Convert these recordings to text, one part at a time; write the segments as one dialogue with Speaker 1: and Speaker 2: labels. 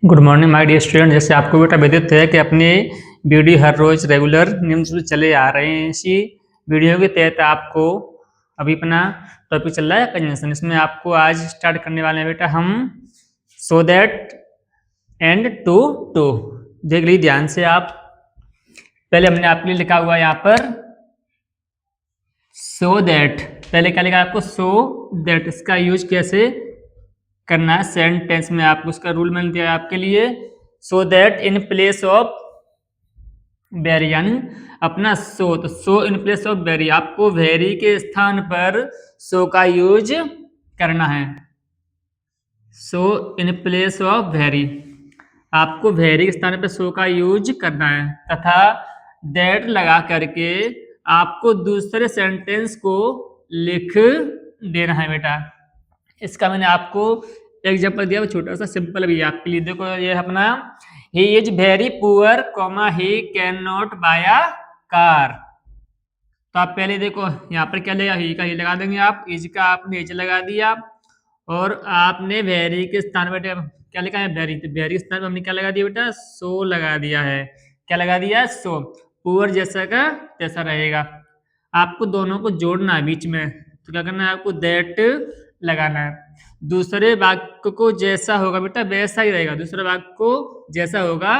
Speaker 1: Good morning my dear student. जैसे आपको बेटा विदित है कि अपने वीडियो हर रोज रेगुलर नियम से चले आ रहे हैं। इसी वीडियो के तहत आपको अभी अपना टॉपिक चल रहा है कंजंक्शन। इसमें आपको आज स्टार्ट करने वाले हैं बेटा हम so that and too to. देख लीजिए ध्यान से आप। पहले हमने आपके लिए लिखा हुआ है यहाँ पर सो दैट। पहले क्या लिखा आपको सो दैट। इसका यूज कैसे करना है सेंटेंस में, आपको उसका रूल मैंने दिया है आपके लिए। So that in place of very, यानी अपना सो, तो सो इन प्लेस ऑफ वेरी, आपको वेरी के स्थान पर सो का यूज करना है। सो इन प्लेस ऑफ वेरी, आपको वेरी के स्थान पर सो का यूज करना है। तथा दैट लगा करके आपको दूसरे सेंटेंस को लिख देना है बेटा। इसका मैंने आपको एग्जाम्पल दिया, छोटा सा सिंपल भी है आपके लिए। देखो ये अपना he is very poor comma he can not buy a car. तो आप पहले देखो यहाँ पर क्या लेगा, ही का ही लगा देंगे आप, इज का आपने इज लगा दिया और आपने वेरी के स्थान पर क्या लिखा है वेरी, तो वेरी के स्थान पर हमने क्या लगा दिया बेटा सो लगा दिया है। क्या लगा दिया सो। पुअर जैसा का तैसा रहेगा। आपको दोनों को जोड़ना है बीच में, तो क्या करना है आपको दैट लगाना है। दूसरे वाक्य को जैसा होगा बेटा वैसा ही रहेगा, दूसरे वाक्य को जैसा होगा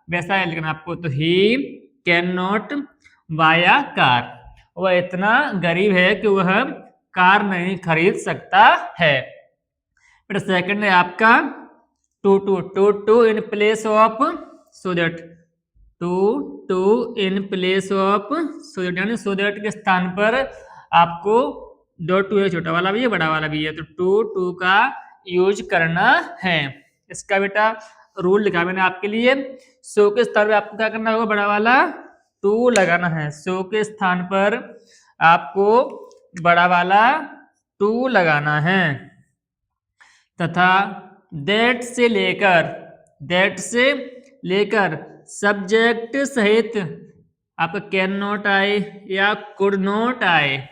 Speaker 1: वैसा ही लिखना आपको। तो he can not buy a car, वह इतना गरीब है कि वह कार नहीं खरीद सकता है। बेटा सेकंड है आपका too to. To to in place of so that. Too to in place of so that, यानी सो दैट के स्थान पर आपको दो टू है, छोटा वाला भी है बड़ा वाला भी है, तो टू टू का यूज करना है। इसका बेटा रूल लिखा मैंने आपके लिए। सो के स्थान पर आपको क्या करना होगा, बड़ा वाला टू लगाना है। सो के स्थान पर आपको बड़ा वाला टू लगाना है। तथा दैट से लेकर सब्जेक्ट सहित आपका कैन नॉट आए या कुड नॉट आए।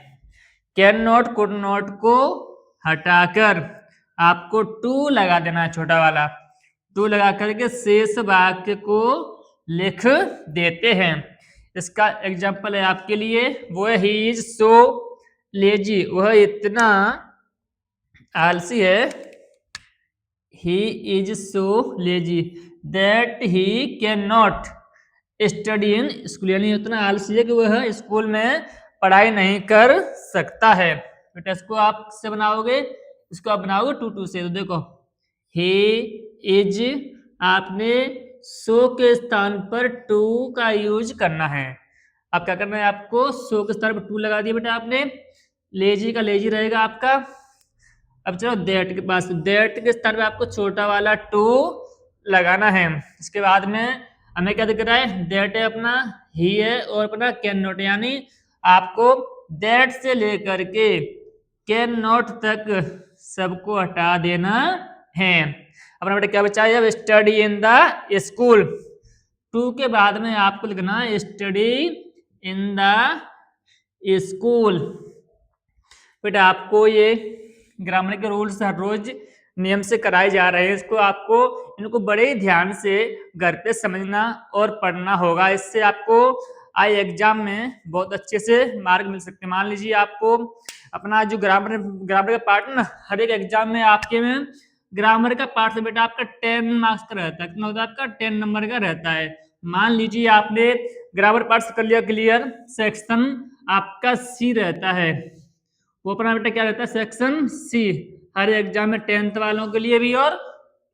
Speaker 1: कैन नॉट कुड नॉट को हटाकर आपको टू लगा देना है, छोटा वाला टू लगा करके शेष वाक्य को लिख देते हैं। इसका एग्जाम्पल है आपके लिए, वो है ही इज सो लेजी, वह इतना आलसी है। He is so lazy that he can not study in school, यानी उतना आलसी है कि वह स्कूल में पढ़ाई नहीं कर सकता है। बेटा इसको आप से बनाओगे, इसको आप बनाओगे टू टू से। तो देखो ही इज, आपने सो के स्थान पर टू का यूज करना है। अब क्या करना है आपको, सो के स्थान पर टू लगा दिया बेटा आपने, लेजी का लेजी रहेगा आपका। अब चलो दैट के पास, दैट के स्थान पे आपको छोटा वाला टू लगाना है। इसके बाद में हमें क्या दिख रहा है, दैट है अपना, ही है और अपना कैन नॉट, यानी आपको दैट से लेकर के कैन नॉट तक सबको हटा देना है। अपना बेटा क्या बचा है, अब study in the school. Too के बाद में आपको लिखना है स्टडी इन द स्कूल। बेटा आपको ये ग्रामर के रूल्स हर रोज नियम से कराए जा रहे हैं, इसको आपको इनको बड़े ध्यान से घर पे समझना और पढ़ना होगा। इससे आपको आई एग्जाम में बहुत अच्छे से मार्क मिल सकते हैं। मान लीजिए आपको अपना जो ग्रामर का पार्ट ना, हर एक एग्जाम में आपके में ग्रामर का पार्ट से बेटा आपका 10 मार्क्स का रहता है। कितना होता है आपका 10 नंबर का रहता है। मान लीजिए आपने ग्रामर पार्ट से कर लिया क्लियर, सेक्शन आपका सी रहता है, वो अपना बेटा क्या रहता है सेक्शन सी। हर एग्जाम में 10th वालों के लिए भी और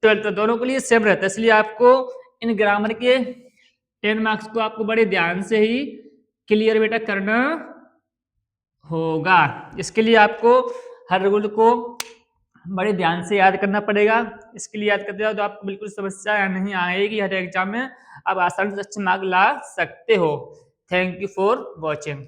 Speaker 1: 12th दोनों के लिए सेम रहता है। इसलिए आपको इन ग्रामर के 10 मार्क्स को आपको बड़े ध्यान से ही क्लियर बेटा करना होगा। इसके लिए आपको हर रूल को बड़े ध्यान से याद करना पड़ेगा। इसके लिए याद करते हो तो आपको बिल्कुल समस्या नहीं आएगी, हर एग्जाम में आप आसानी से अच्छे मार्क ला सकते हो। Thank you for watching.